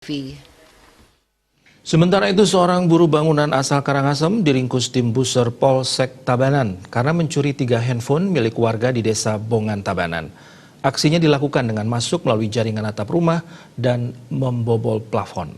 V. Sementara itu, seorang buruh bangunan asal Karangasem diringkus tim Buser Polsek Tabanan karena mencuri 3 handphone milik warga di desa Bongan Tabanan. Aksinya dilakukan dengan masuk melalui jaringan atap rumah dan membobol plafon.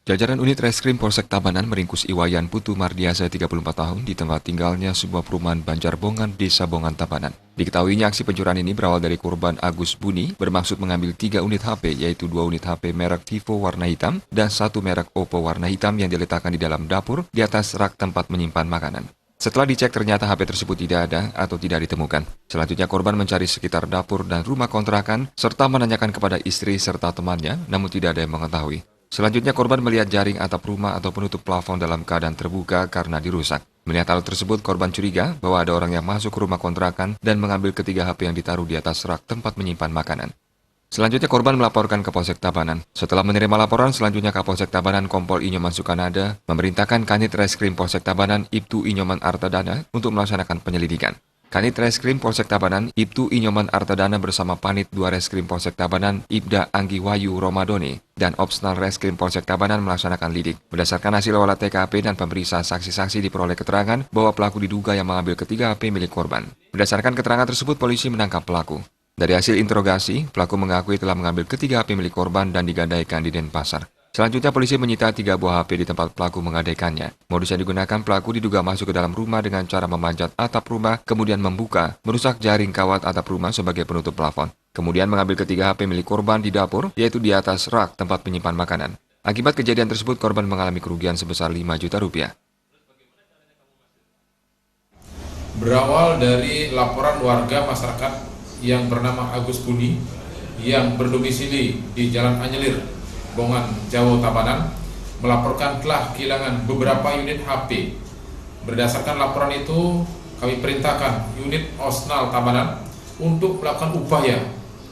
Jajaran unit reskrim Polsek Tabanan meringkus Iwayan Putu Mardiasa 34 tahun di tempat tinggalnya sebuah perumahan Banjar Bongan, Desa Bongan Tabanan. Diketahuinya aksi pencurian ini berawal dari korban Agus Buni bermaksud mengambil 3 unit HP, yaitu 2 unit HP merek Vivo warna hitam dan 1 merek Oppo warna hitam yang diletakkan di dalam dapur di atas rak tempat menyimpan makanan. Setelah dicek ternyata HP tersebut tidak ada atau tidak ditemukan. Selanjutnya korban mencari sekitar dapur dan rumah kontrakan serta menanyakan kepada istri serta temannya, namun tidak ada yang mengetahui. Selanjutnya korban melihat jaring atap rumah atau penutup plafon dalam keadaan terbuka karena dirusak. Melihat hal tersebut, korban curiga bahwa ada orang yang masuk ke rumah kontrakan dan mengambil ketiga HP yang ditaruh di atas rak tempat menyimpan makanan. Selanjutnya korban melaporkan ke Polsek Tabanan. Setelah menerima laporan, selanjutnya Kapolsek Tabanan Kompol Inyoman Sukanada memerintahkan Kanit Reskrim Polsek Tabanan Ibtu Inyoman Artadana untuk melaksanakan penyelidikan. Kanit Reskrim Polsek Tabanan Ibtu Inyoman Artadana bersama Panit 2 Reskrim Polsek Tabanan Ibda Anggi Wayu Romadoni dan Opsnal Reskrim Polsek Tabanan melaksanakan lidik. Berdasarkan hasil olah TKP dan pemeriksaan saksi-saksi diperoleh keterangan bahwa pelaku diduga yang mengambil ketiga HP milik korban. Berdasarkan keterangan tersebut, polisi menangkap pelaku. Dari hasil interogasi, pelaku mengakui telah mengambil ketiga HP milik korban dan digadaikan di Denpasar. Selanjutnya polisi menyita 3 buah HP di tempat pelaku menggadaikannya. Modus yang digunakan pelaku diduga masuk ke dalam rumah dengan cara memanjat atap rumah, kemudian membuka, merusak jaring kawat atap rumah sebagai penutup plafon. Kemudian mengambil ketiga HP milik korban di dapur, yaitu di atas rak tempat menyimpan makanan. Akibat kejadian tersebut, korban mengalami kerugian sebesar 5 juta rupiah. Berawal dari laporan warga masyarakat yang bernama Agus Buni yang berdomisili di Jalan Anyelir, Bongan, Jawa Tabanan, melaporkan telah kehilangan beberapa unit HP. Berdasarkan laporan itu, kami perintahkan unit Osnal Tabanan untuk melakukan upaya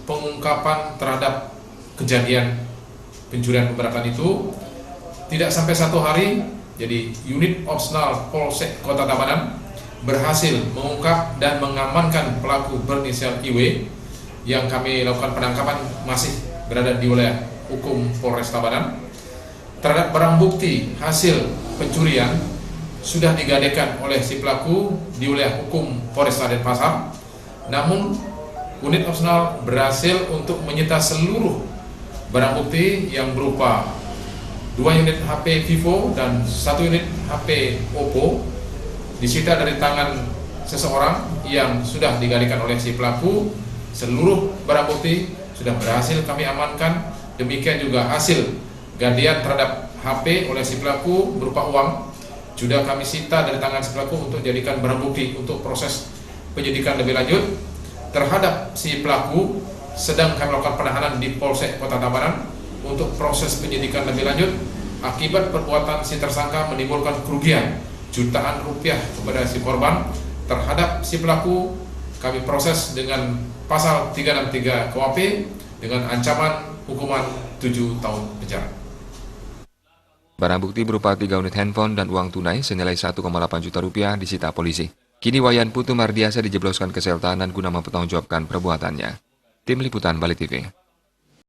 pengungkapan terhadap kejadian pencurian beberapa itu. Tidak sampai 1 hari, jadi unit Osnal Polsek Kota Tabanan berhasil mengungkap dan mengamankan pelaku berinisial IW yang kami lakukan penangkapan masih berada di wilayah hukum Polres Tabanan. Terhadap barang bukti hasil pencurian sudah digadaikan oleh si pelaku di wilayah hukum Polres Denpasar. Namun unit opsional berhasil untuk menyita seluruh barang bukti yang berupa 2 unit HP Vivo dan 1 unit HP Oppo disita dari tangan seseorang yang sudah digadaikan oleh si pelaku. Seluruh barang bukti sudah berhasil kami amankan. Demikian juga hasil gadaian terhadap HP oleh si pelaku berupa uang sudah kami sita dari tangan si pelaku untuk jadikan barang bukti untuk proses penyidikan lebih lanjut. Terhadap si pelaku sedang kami lakukan penahanan di Polsek Kota Tabanan untuk proses penyidikan lebih lanjut akibat perbuatan si tersangka menimbulkan kerugian jutaan rupiah kepada si korban. Terhadap si pelaku kami proses dengan pasal 363 KUHP dengan ancaman hukuman 7 tahun penjara. Barang bukti berupa 3 unit handphone dan uang tunai senilai 1,8 juta rupiah disita polisi. Kini Iwayan Putu Mardiasa dijebloskan ke sel tahanan guna mempertanggungjawabkan perbuatannya. Tim Liputan Bali TV.